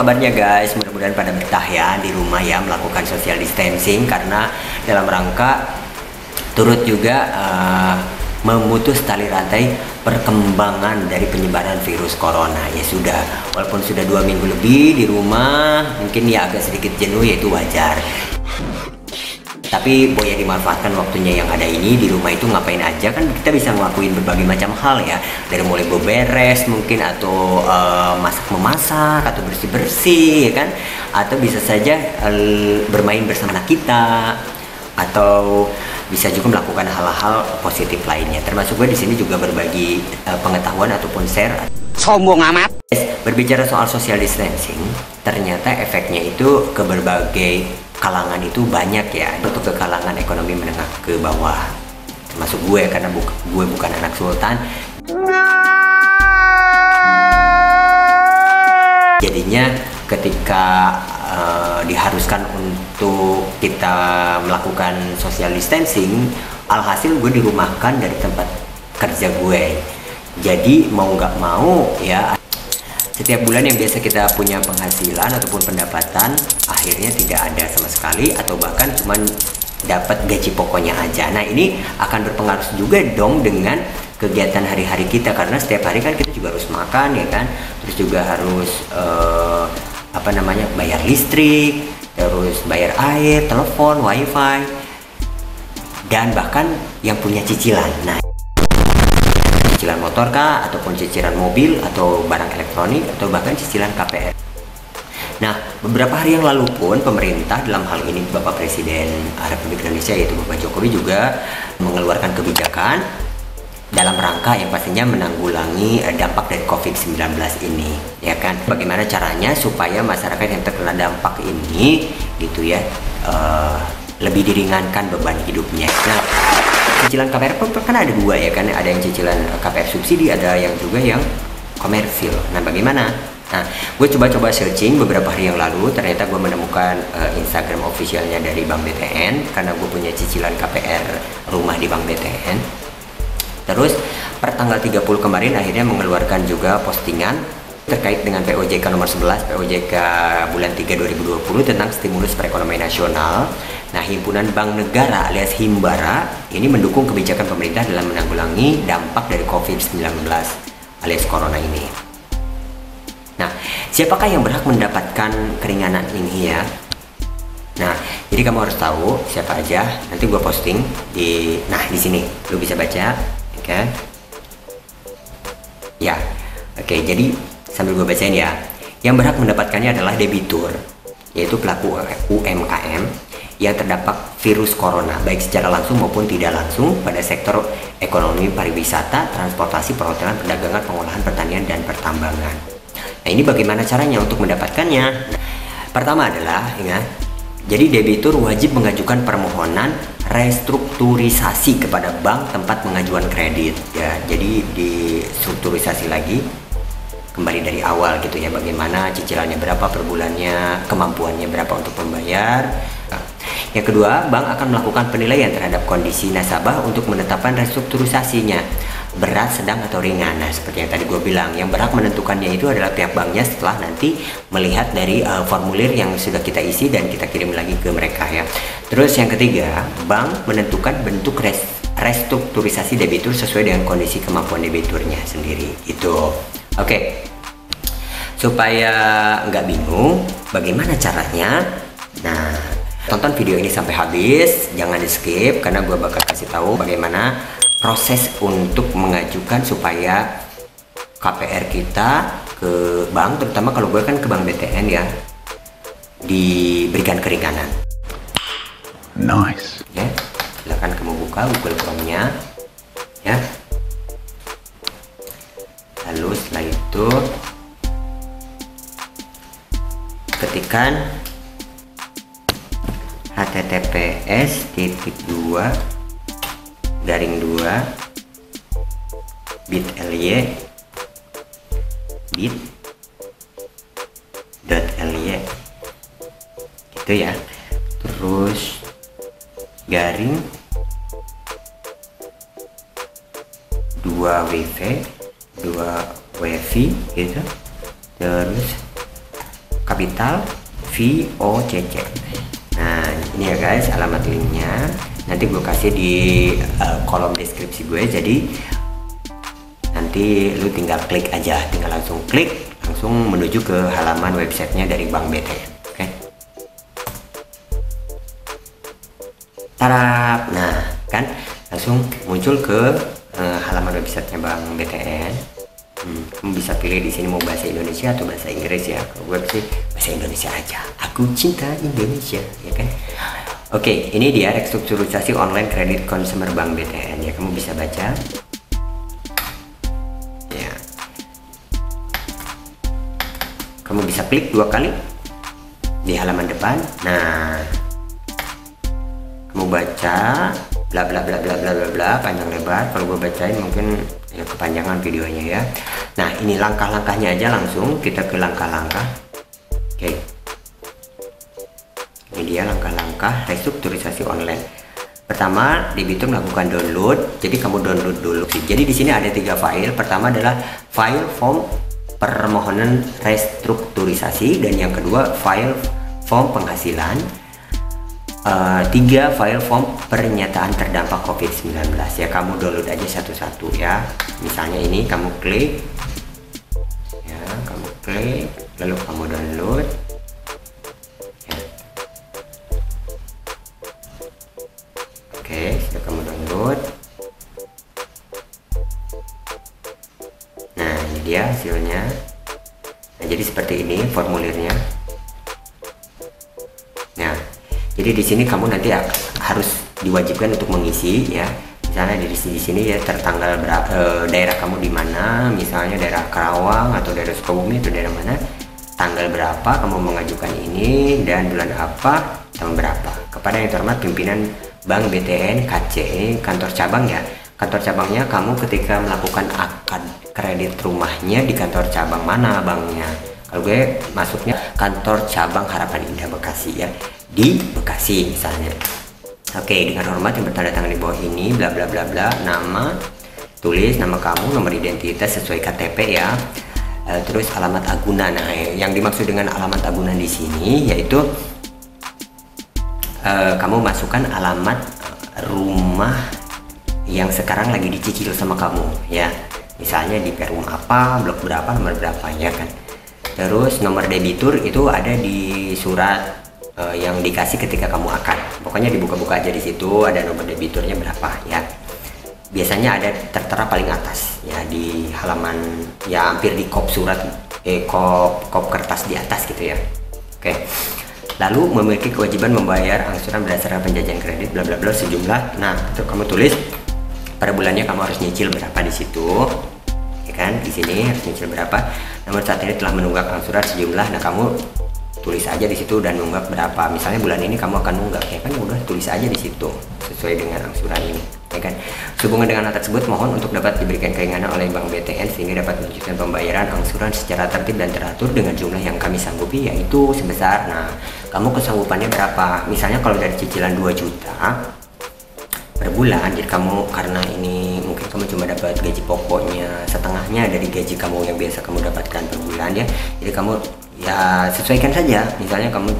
kabarnya guys? Mudah-mudahan pada betah ya di rumah ya, melakukan social distancing karena dalam rangka turut juga memutus tali rantai perkembangan dari penyebaran virus corona. Ya sudah, walaupun sudah 2 minggu lebih di rumah, mungkin ya agak sedikit jenuh, yaitu wajar. Tapi boleh dimanfaatkan waktunya yang ada ini di rumah itu ngapain aja, kan kita bisa ngelakuin berbagai macam hal ya, dari mulai beberes mungkin, atau masak-memasak, atau bersih-bersih ya kan, atau bisa saja bermain bersama anak kita, atau bisa juga melakukan hal-hal positif lainnya. Termasuk gue di sini juga berbagi pengetahuan ataupun share. Sombong amat. Berbicara soal social distancing, ternyata efeknya itu ke berbagai kalangan itu banyak ya. Untuk ke kalangan ekonomi menengah ke bawah, termasuk gue karena gue bukan anak sultan. Jadinya ketika diharuskan untuk kita melakukan social distancing, alhasil gue dirumahkan dari tempat kerja gue. Jadi mau nggak mau ya, setiap bulan yang biasa kita punya penghasilan ataupun pendapatan akhirnya tidak ada sama sekali, atau bahkan cuman dapat gaji pokoknya aja. Nah, ini akan berpengaruh juga dong dengan kegiatan hari-hari kita, karena setiap hari kan kita juga harus makan ya kan, terus juga harus bayar listrik, terus bayar air, telepon, wifi, dan bahkan yang punya cicilan. Nah, cicilan motor kah, ataupun cicilan mobil atau barang elektronik, atau bahkan cicilan KPR. Nah, beberapa hari yang lalu pun pemerintah, dalam hal ini Bapak Presiden Republik Indonesia yaitu Bapak Jokowi, juga mengeluarkan kebijakan dalam rangka yang pastinya menanggulangi dampak dari COVID-19 ini, ya kan? Bagaimana caranya supaya masyarakat yang terkena dampak ini gitu ya, lebih diringankan beban hidupnya. Nah, cicilan KPR pun kan ada dua ya kan, ada yang cicilan KPR subsidi, ada yang juga yang komersil. Nah, bagaimana? Nah, gue coba-coba searching beberapa hari yang lalu, ternyata gue menemukan Instagram officialnya dari Bank BTN, karena gue punya cicilan KPR rumah di Bank BTN. Terus per tanggal 30 kemarin akhirnya mengeluarkan juga postingan terkait dengan POJK nomor 11, POJK bulan 3 2020 tentang stimulus perekonomian nasional. Nah, Himpunan Bank Negara alias Himbara ini mendukung kebijakan pemerintah dalam menanggulangi dampak dari COVID-19 alias corona ini. Nah, siapakah yang berhak mendapatkan keringanan ini ya? Nah, jadi kamu harus tahu siapa aja. Nanti gue posting di sini, lu bisa baca, oke? Ya, oke. Jadi sambil gue bacain ya. Yang berhak mendapatkannya adalah debitur, yaitu pelaku UMKM yang terdampak virus corona, baik secara langsung maupun tidak langsung pada sektor ekonomi, pariwisata, transportasi, perhotelan, perdagangan, pengolahan, pertanian, dan pertambangan. Nah, ini bagaimana caranya untuk mendapatkannya? Pertama adalah ingat, jadi debitur wajib mengajukan permohonan restrukturisasi kepada bank tempat pengajuan kredit ya. Jadi distrukturisasi lagi, kembali dari awal gitu ya, bagaimana cicilannya berapa per bulannya, kemampuannya berapa untuk membayar. Yang kedua, bank akan melakukan penilaian terhadap kondisi nasabah untuk menetapkan restrukturisasinya, berat, sedang, atau ringan. Nah, seperti yang tadi gue bilang, yang berhak menentukannya itu adalah pihak banknya setelah nanti melihat dari formulir yang sudah kita isi dan kita kirim lagi ke mereka ya. Terus yang ketiga, bank menentukan bentuk restrukturisasi debitur sesuai dengan kondisi kemampuan debiturnya sendiri. Itu oke. Supaya nggak bingung bagaimana caranya, nah, tonton video ini sampai habis, jangan di skip, karena gue bakal kasih tahu bagaimana proses untuk mengajukan supaya KPR kita ke bank, terutama kalau gue kan ke Bank BTN ya, diberikan keringanan. Nice. Ya, silakan kamu buka Google Chrome-nya ya. Lalu setelah itu ketikkan https://bit.ly gitu ya, terus garing 2 wifi gitu, terus kapital VOCC. Nah ini ya guys alamat linknya, nanti gue kasih di kolom deskripsi gue, jadi nanti lu tinggal klik aja, tinggal langsung klik, langsung menuju ke halaman websitenya dari Bank BTN. Oke, tarap. Nah kan langsung muncul ke halaman websitenya Bank BTN. Kamu bisa pilih di sini mau bahasa Indonesia atau bahasa Inggris ya. Kalau gue sih bahasa Indonesia aja. Aku cinta Indonesia, ya kan? Oke, ini dia restrukturisasi online kredit konsumer Bank BTN ya. Kamu bisa baca. Ya. Kamu bisa klik 2 kali di halaman depan. Nah, kamu baca bla bla bla bla bla bla bla panjang lebar. Kalau gue bacain mungkin ya kepanjangan videonya ya. Nah ini langkah-langkahnya aja, langsung kita ke langkah-langkah. Oke, ini dia langkah-langkah restrukturisasi online. Pertama, debitur melakukan download. Jadi kamu download dulu. Jadi di sini ada 3 file. Pertama adalah file form permohonan restrukturisasi, dan yang kedua file form penghasilan. 3 file form pernyataan terdampak COVID-19 ya. Kamu download aja satu-satu ya. Misalnya ini kamu klik ya, kamu klik lalu kamu download ya. Oke, sudah kamu download. Nah ini dia hasilnya. Nah jadi seperti ini formulirnya. Nah jadi di sini kamu nanti harus diwajibkan untuk mengisi ya. Misalnya di sini ya tertanggal daerah kamu di mana, misalnya daerah Karawang atau daerah Sukabumi atau daerah mana, tanggal berapa kamu mengajukan ini dan bulan apa, tahun berapa. Kepada yang terhormat pimpinan Bank BTN KC, kantor cabang ya. Kantor cabangnya kamu ketika melakukan akad kredit rumahnya di kantor cabang mana banknya. Kalau gue masuknya kantor cabang Harapan Indah Bekasi ya, di Bekasi misalnya. Oke, dengan hormat yang bertanda tangan di bawah ini bla bla bla bla, nama, tulis nama kamu, nomor identitas sesuai KTP ya. Terus alamat agunan. Nah, yang dimaksud dengan alamat agunan di sini yaitu kamu masukkan alamat rumah yang sekarang lagi dicicil sama kamu ya. Misalnya di perum apa, blok berapa, nomor berapa ya kan. Terus nomor debitur itu ada di surat yang dikasih ketika kamu akad. Pokoknya dibuka-buka aja di situ, ada nomor debiturnya berapa ya. Biasanya ada tertera paling atas ya di halaman ya, hampir di kop surat kop kertas di atas gitu ya. Oke. Lalu memiliki kewajiban membayar angsuran berdasarkan penjajahan kredit bla bla bla sejumlah. Nah, itu kamu tulis per bulannya kamu harus nyicil berapa di situ. Ya kan? Di sini harus nyicil berapa. Namun saat ini telah menunggak angsuran sejumlah. Nah, kamu tulis aja di situ dan nunggak berapa. Misalnya bulan ini kamu akan nunggak ya kan, udah tulis aja di situ sesuai dengan angsuran ini ya kan. Sehubungan dengan hal tersebut mohon untuk dapat diberikan keringanan oleh Bank BTN sehingga dapat melanjutkan pembayaran angsuran secara tertib dan teratur dengan jumlah yang kami sanggupi, yaitu sebesar, nah kamu kesanggupannya berapa. Misalnya kalau dari cicilan 2 juta per bulan, jadi kamu karena ini mungkin kamu cuma dapat gaji pokoknya setengahnya dari gaji kamu yang biasa kamu dapatkan per bulan ya, jadi kamu ya sesuaikan saja. Misalnya kamu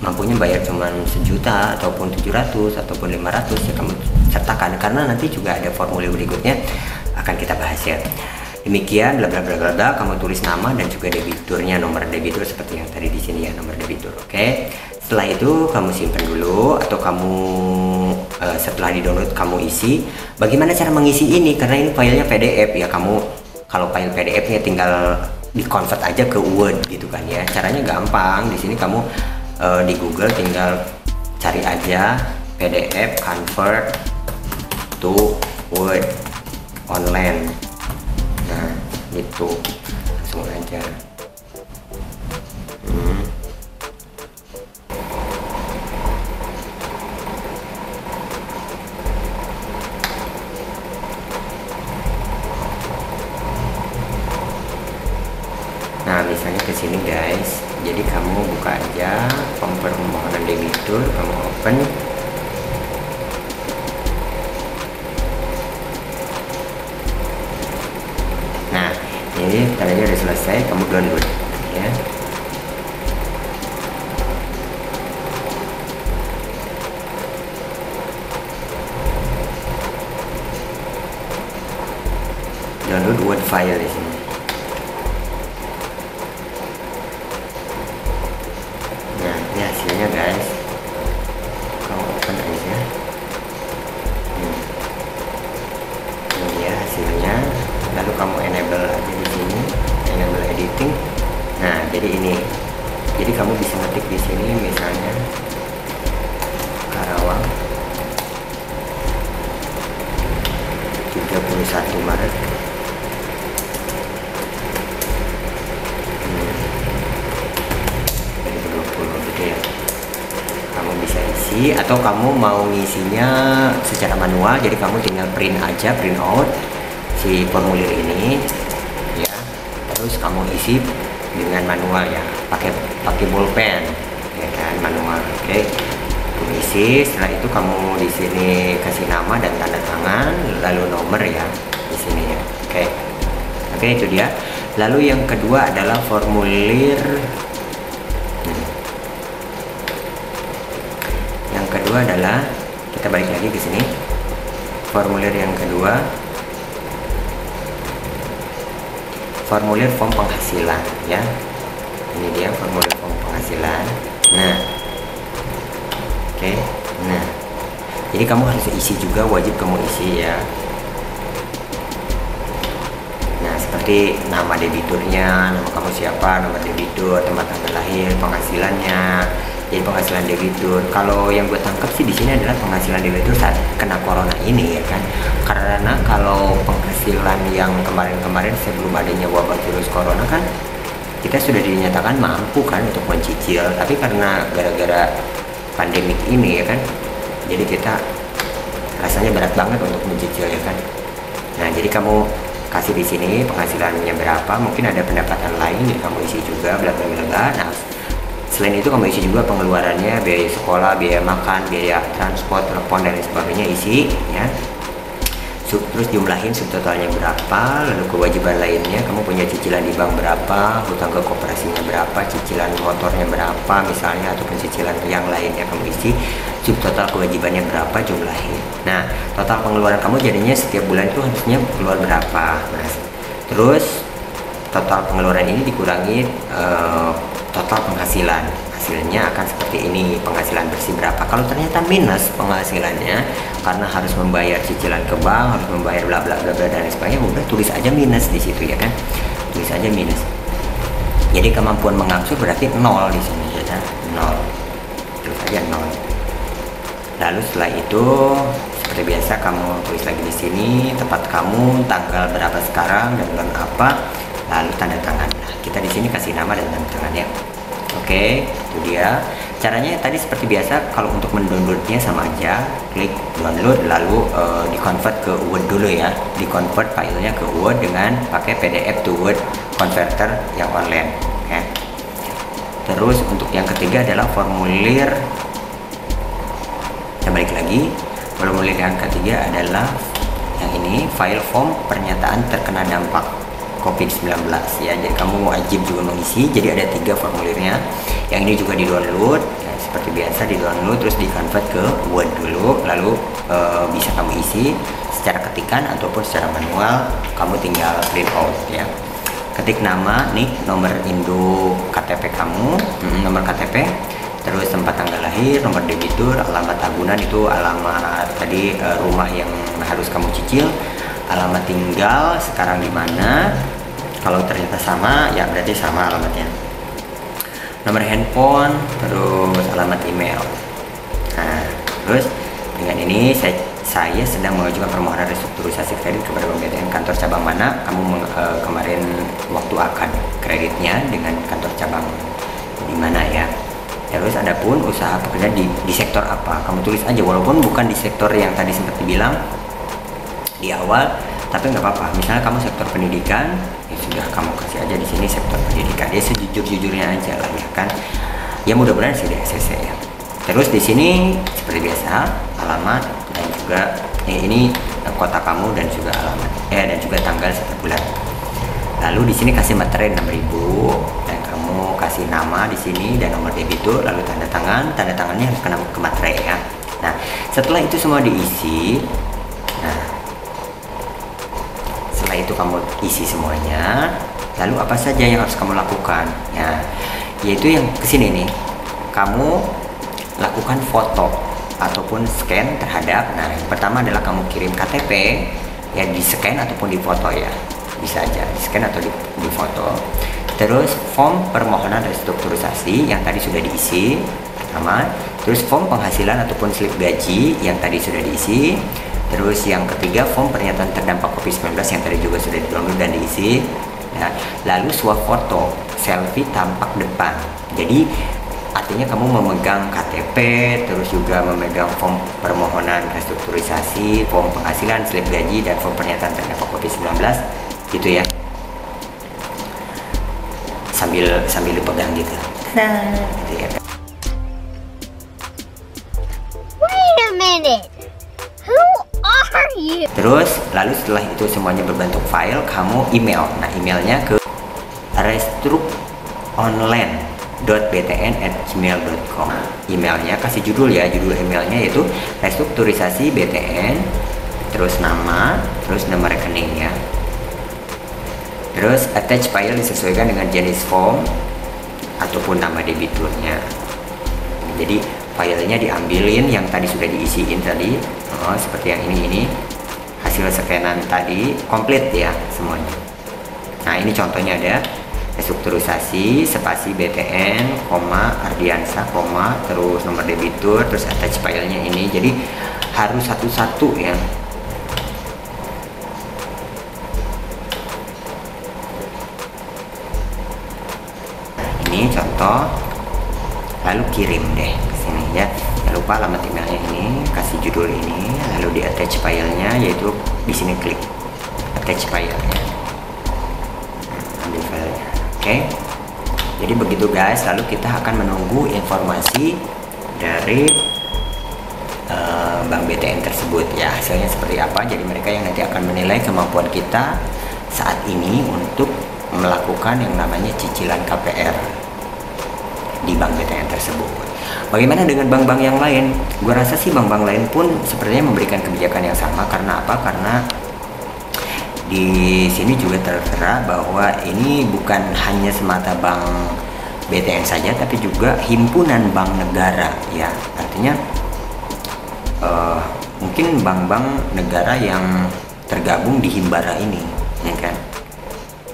mampunya bayar cuma 1 juta ataupun 700 ataupun 500 ya kamu sertakan, karena nanti juga ada formulir berikutnya akan kita bahas ya. Demikian bla bla bla bla bla, kamu tulis nama dan juga debiturnya, nomor debitur seperti yang tadi di sini ya, nomor debitur. Oke. Setelah itu kamu simpan dulu atau kamu setelah di-download kamu isi. Bagaimana cara mengisi ini? Karena ini filenya PDF ya, kamu kalau file PDF-nya tinggal di-convert aja ke Word gitu kan ya. Caranya gampang. Di sini kamu di Google tinggal cari aja PDF convert to Word online. Nah, itu langsung aja. Nah, misalnya ke sini guys. Jadi kamu buka aja form permohonan debitur, kamu open. Nah, ini tandanya udah selesai, kamu download ya. download Word file di sini. Nah, ini hasilnya guys. Kamu open aja. Ini dia hasilnya. Lalu kamu enable aja di sini, enable editing. Nah, jadi ini. Jadi kamu bisa ngetik di sini misalnya Karawang 31 Maret. Gitu ya. Kamu bisa isi, atau kamu mau ngisinya secara manual, jadi kamu tinggal print aja, print out si formulir ini ya. Terus kamu isi dengan manual ya, pakai bolpen ya kan, manual. Oke. Kamu isi, setelah itu kamu di sini kasih nama dan tanda tangan, lalu nomor ya di sini ya. Oke, itu dia. Lalu yang kedua adalah formulir. Yang kedua adalah, kita balik lagi ke sini. Formulir yang kedua, formulir form penghasilan ya. Ini dia formulir form penghasilan. Nah, oke. Nah, jadi kamu harus isi juga, wajib kamu isi ya. Nah, seperti nama debiturnya, nama kamu siapa, nama debitur, tempat tanggal lahir, penghasilannya. Jadi penghasilan debitur. Kalau yang gue tangkap sih di sini adalah penghasilan debitur saat kena corona ini ya kan. Karena kalau penghasilan yang kemarin-kemarin sebelum adanya wabah virus corona kan, kita sudah dinyatakan mampu kan untuk mencicil. Tapi karena gara-gara pandemik ini ya kan, jadi kita rasanya berat banget untuk mencicil ya kan. Nah, jadi kamu kasih di sini penghasilannya berapa, mungkin ada pendapatan lain, jadi kamu isi juga bla bla bla. Nah, selain itu kamu isi juga pengeluarannya, biaya sekolah, biaya makan, biaya transport, telepon dan lain sebagainya, isi ya. Terus jumlahin subtotalnya berapa, lalu kewajiban lainnya, kamu punya cicilan di bank berapa, hutang ke koperasinya berapa, cicilan motornya berapa misalnya, ataupun cicilan yang lainnya kamu isi, subtotal kewajibannya berapa, jumlahin. Nah, total pengeluaran kamu jadinya setiap bulan itu harusnya keluar berapa. Nah, terus total pengeluaran ini dikurangi total penghasilan, hasilnya akan seperti ini. Penghasilan bersih berapa. Kalau ternyata minus penghasilannya karena harus membayar cicilan ke bank, harus membayar bla bla bla dan lain sebagainya, udah tulis aja minus di situ ya kan, tulis aja minus. Jadi kemampuan mengangsur berarti 0 di sini ya kan, 0, tulis aja 0. Lalu setelah itu seperti biasa kamu tulis lagi di sini tempat kamu, tanggal berapa sekarang dan bulan apa, lalu tanda tangan. Nah, kita di sini kasih nama dan tanda tangan ya. Oke, itu dia caranya. Tadi seperti biasa, kalau untuk mendownloadnya sama aja, klik download lalu di-convert ke Word dulu ya, di-convert filenya ke Word dengan pakai PDF to Word converter yang online. Oke. Terus untuk yang ketiga adalah formulir. Kita balik lagi, formulir yang ketiga adalah yang ini, file form pernyataan terkena dampak COVID-19 ya. Jadi kamu wajib juga mengisi. Jadi ada 3 formulirnya. Yang ini juga di-download ya, seperti biasa di-download terus di-convert ke Word dulu, lalu bisa kamu isi secara ketikan ataupun secara manual. Kamu tinggal print out ya. Ketik nama, nih nomor induk KTP kamu, nomor KTP, terus tempat tanggal lahir, nomor debitur, alamat tahunan itu alamat tadi rumah yang harus kamu cicil, alamat tinggal sekarang di mana. Kalau ternyata sama ya berarti sama alamatnya, nomor handphone, terus alamat email. Nah, terus dengan ini saya sedang mengajukan permohonan restrukturisasi kredit kepada BTN kantor cabang mana kamu kemarin waktu akan kreditnya dengan kantor cabang di mana ya. Terus adapun usaha pekerja di sektor apa, kamu tulis aja walaupun bukan di sektor yang tadi sempat dibilang di awal, tapi nggak apa-apa. Misalnya kamu sektor pendidikan, ya sudah kamu kasih aja di sini sektor pendidikan. Ya sejujur-jujurnya aja lah ya kan. Ya mudah-mudahan sih di SCC ya. Terus di sini seperti biasa alamat dan juga ini kota kamu dan juga alamat dan juga tanggal setiap bulan. Lalu di sini kasih materai 6.000 dan kamu kasih nama di sini dan nomor debitur, lalu tanda tangan. Tanda tangannya harus kena ke materai ya. Nah, setelah itu semua diisi, nah setelah itu itu kamu isi semuanya. Lalu apa saja yang harus kamu lakukan? Ya, yaitu yang kesini nih, kamu lakukan foto ataupun scan terhadap. Nah, yang pertama adalah kamu kirim KTP, ya di scan ataupun di foto ya, bisa aja di scan atau di foto. Terus form permohonan restrukturisasi yang tadi sudah diisi pertama. Terus form penghasilan ataupun slip gaji yang tadi sudah diisi. Terus yang ketiga form pernyataan terdampak COVID-19 yang tadi juga sudah di-download dan diisi. Ya. Lalu swap foto selfie tampak depan. Jadi artinya kamu memegang KTP, terus juga memegang form permohonan restrukturisasi, form penghasilan, slip gaji, dan form pernyataan terdampak COVID-19 gitu ya. Sambil dipegang gitu. Gitu ya. Wait a minute. Who are you? Terus lalu setelah itu semuanya berbentuk file, kamu email. Nah, emailnya ke restruktonline.btn@gmail.com. Emailnya kasih judul ya, judul emailnya yaitu restrukturisasi BTN, terus nama rekening ya. Terus attach file disesuaikan dengan jenis form ataupun nama debiturnya. Jadi filenya diambilin yang tadi sudah diisiin tadi, seperti yang ini hasil scanan tadi komplit ya semuanya. Nah, ini contohnya ada restrukturisasi spasi BTN, Ardiansa, terus nomor debitur, terus attach filenya ini. Jadi harus satu-satu ya. Ini contoh, lalu kirim deh ke sini ya. Jangan lupa alamat emailnya ini, kasih judul ini, lalu di attach filenya, yaitu di sini klik attach filenya, ambil filenya. Oke, jadi begitu guys. Lalu kita akan menunggu informasi dari bank BTN tersebut ya, hasilnya seperti apa. Jadi mereka yang nanti akan menilai kemampuan kita saat ini untuk melakukan yang namanya cicilan KPR di bank BTN tersebut. Bagaimana dengan bank-bank yang lain? Gue rasa sih bank-bank lain pun sepertinya memberikan kebijakan yang sama. Karena apa? Karena di sini juga tertera bahwa ini bukan hanya semata bank BTN saja, tapi juga himpunan bank negara ya. Artinya mungkin bank-bank negara yang tergabung di Himbara ini, ya kan?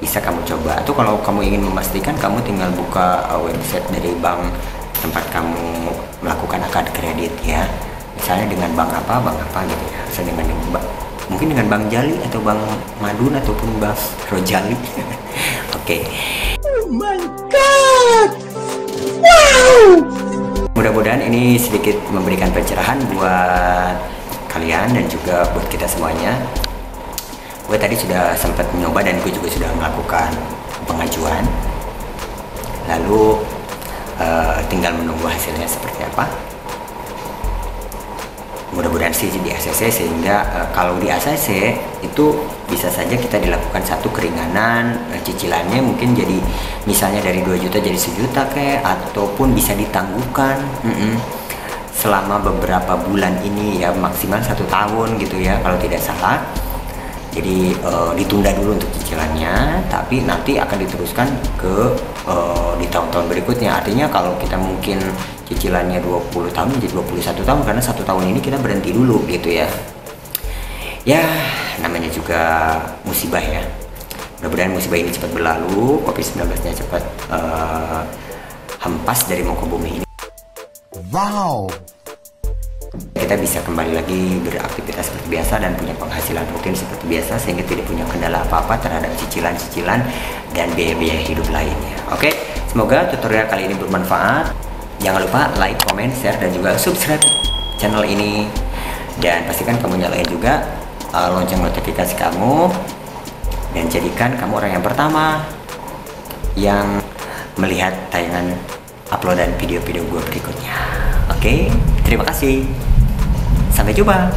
Bisa kamu coba. Atau kalau kamu ingin memastikan, kamu tinggal buka website dari bank tempat kamu melakukan akad kredit ya. Misalnya dengan bank apa gitu ya. Misalnya dengan mungkin dengan Bank Jali atau Bank Madun ataupun Bank Rojali. Oke. Oh my god. Wow. Mudah-mudahan ini sedikit memberikan pencerahan buat kalian dan juga buat kita semuanya. Gue tadi sudah sempat mencoba dan gue juga sudah melakukan pengajuan. Lalu tinggal menunggu hasilnya seperti apa. Mudah-mudahan sih di ACC, sehingga kalau di ACC itu bisa saja kita dilakukan satu keringanan cicilannya, mungkin jadi misalnya dari 2 juta jadi 1 juta kayak, ataupun bisa ditangguhkan selama beberapa bulan ini ya, maksimal 1 tahun gitu ya kalau tidak salah. Jadi ditunda dulu untuk cicilannya, tapi nanti akan diteruskan ke di tahun-tahun berikutnya. Artinya kalau kita mungkin cicilannya 20 tahun menjadi 21 tahun, karena 1 tahun ini kita berhenti dulu gitu ya. Ya, namanya juga musibah ya. Mudah-mudahan musibah ini cepat berlalu, COVID-19-nya cepat hempas dari muka bumi ini. Wow. Kita bisa kembali lagi beraktivitas seperti biasa dan punya penghasilan rutin seperti biasa, sehingga tidak punya kendala apa-apa terhadap cicilan-cicilan dan biaya-biaya hidup lainnya. Oke, semoga tutorial kali ini bermanfaat. Jangan lupa like, comment, share, dan juga subscribe channel ini. Dan pastikan kamu nyalain juga lonceng notifikasi kamu, dan jadikan kamu orang yang pertama yang melihat tayangan uploadan video-video gue berikutnya. Oke, terima kasih. Sampai jumpa.